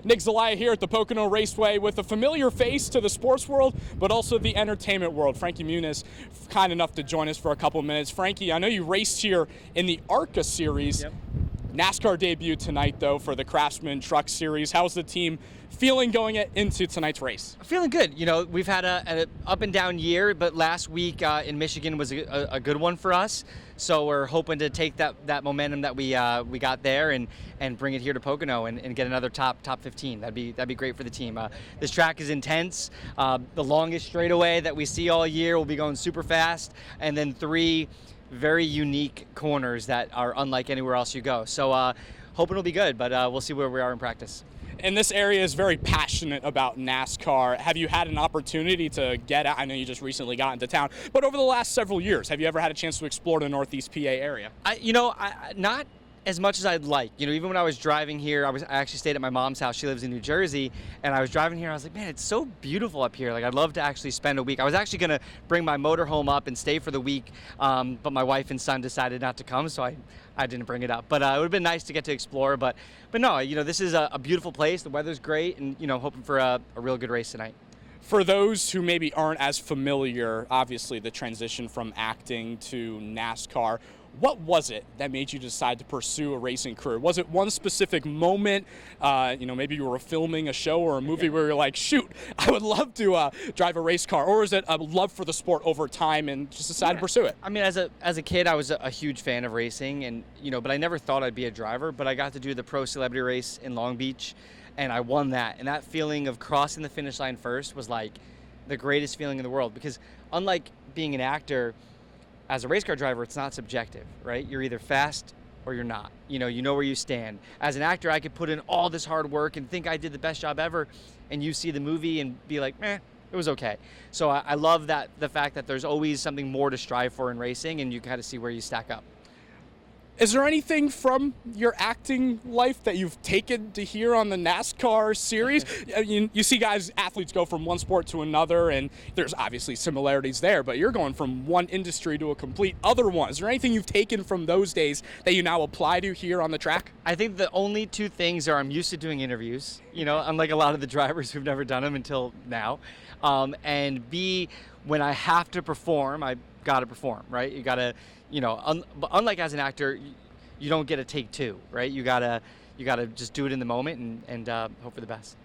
Nick Zelaya here at the Pocono Raceway with a familiar face to the sports world, but also the entertainment world. Frankie Muniz, kind enough to join us for a couple minutes. Frankie, I know you raced here in the ARCA series. Yep. NASCAR debut tonight, though, for the Craftsman Truck Series. How's the team feeling going into tonight's race? Feeling good. You know, we've had an up and down year, but last week in Michigan was a good one for us. So we're hoping to take that momentum that we got there and bring it here to Pocono and get another top 15. That'd be great for the team. This track is intense. The longest straightaway that we see all year will be going super fast, and then 3 very unique corners that are unlike anywhere else you go. So hoping it'll be good, but we'll see where we are in practice. And this area is very passionate about NASCAR. Have you had an opportunity to get out? I know you just recently got into town, but over the last several years, have you ever had a chance to explore the Northeast PA area? Not as much as I'd like. You know, even when I was driving here, I actually stayed at my mom's house. She lives in New Jersey, and I was driving here. I was like, man, it's so beautiful up here. Like, I'd love to actually spend a week. I was actually going to bring my motorhome up and stay for the week, but my wife and son decided not to come, so I didn't bring it up. But it would have been nice to get to explore. But no, you know, this is a beautiful place. The weather's great, and you know, hoping for a real good race tonight. For those who maybe aren't as familiar, obviously the transition from acting to NASCAR, what was it that made you decide to pursue a racing career? Was it one specific moment? Maybe you were filming a show or a movie where you're like, shoot, I would love to drive a race car, or is it a love for the sport over time and just decided to pursue it? I mean, as a kid, I was a huge fan of racing, and but I never thought I'd be a driver. But I got to do the pro celebrity race in Long Beach, and I won that. And that feeling of crossing the finish line first was like the greatest feeling in the world, because unlike being an actor, as a race car driver, it's not subjective, right? You're either fast or you're not. You know where you stand. As an actor, I could put in all this hard work and think I did the best job ever, and you see the movie and be like, it was okay. So I love the fact that there's always something more to strive for in racing, and you kind of see where you stack up. Is there anything from your acting life that you've taken to here on the NASCAR series? You see athletes go from one sport to another, and there's obviously similarities there, but you're going from one industry to a complete other one. Is there anything you've taken from those days that you now apply to here on the track? I think the only 2 things are I'm used to doing interviews, unlike a lot of the drivers who've never done them until now. And B, when I have to perform, I got to perform, right? You got to, unlike as an actor, you don't get a take 2, right? You gotta just do it in the moment and hope for the best.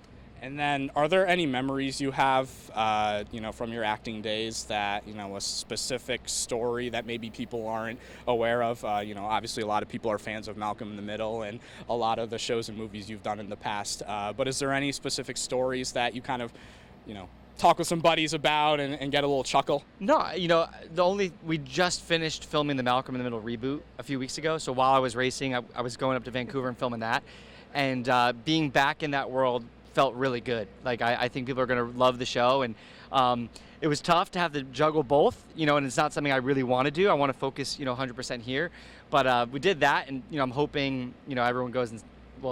And then, are there any memories you have, from your acting days that, a specific story that maybe people aren't aware of? Obviously a lot of people are fans of Malcolm in the Middle and a lot of the shows and movies you've done in the past. But is there any specific stories that you kind of, talk with some buddies about and get a little chuckle? No, we just finished filming the Malcolm in the Middle reboot a few weeks ago. So while I was racing, I was going up to Vancouver and filming that. And being back in that world felt really good. Like, I think people are going to love the show. And it was tough to have to juggle both, and it's not something I really want to do. I want to focus, 100% here. But we did that, and, I'm hoping, everyone goes and,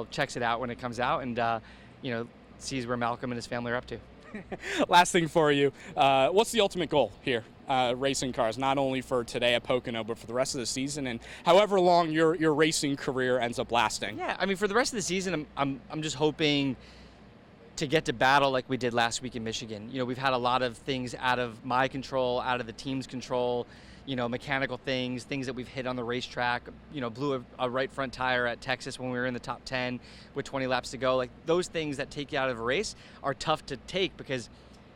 checks it out when it comes out and, sees where Malcolm and his family are up to. Last thing for you, what's the ultimate goal here, racing cars, not only for today at Pocono, but for the rest of the season and however long your racing career ends up lasting? Yeah, I mean, for the rest of the season, I'm just hoping to get to battle like we did last week in Michigan. We've had a lot of things out of my control, out of the team's control, mechanical things that we've hit on the racetrack, blew a right front tire at Texas when we were in the top 10 with 20 laps to go. Like, those things that take you out of a race are tough to take because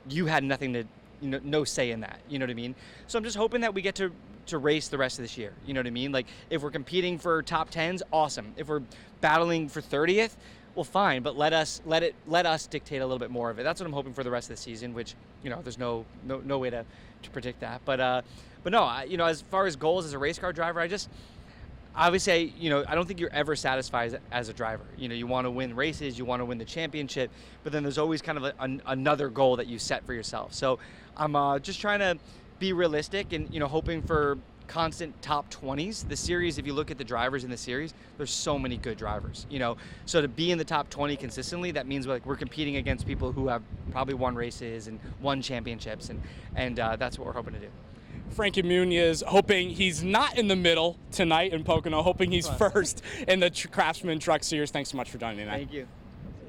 you had nothing to, no say in that, you know what I mean? So I'm just hoping that we get to race the rest of this year, you know what I mean? Like, if we're competing for top 10s, awesome. If we're battling for 30th, well, fine, but let us dictate a little bit more of it. That's what I'm hoping for the rest of the season, which, there's no way to predict that. But no, as far as goals as a race car driver, I don't think you're ever satisfied as a driver. You want to win races, you want to win the championship, but then there's always kind of another goal that you set for yourself. So I'm just trying to be realistic and, hoping for constant top 20s. The series, if you look at the drivers in the series, there's so many good drivers, So to be in the top 20 consistently, that means we're competing against people who have probably won races and won championships, and that's what we're hoping to do. Frankie Muniz, hoping he's not in the middle tonight in Pocono, hoping he's first in the Craftsman Truck Series. Thanks so much for joining me tonight. Thank you.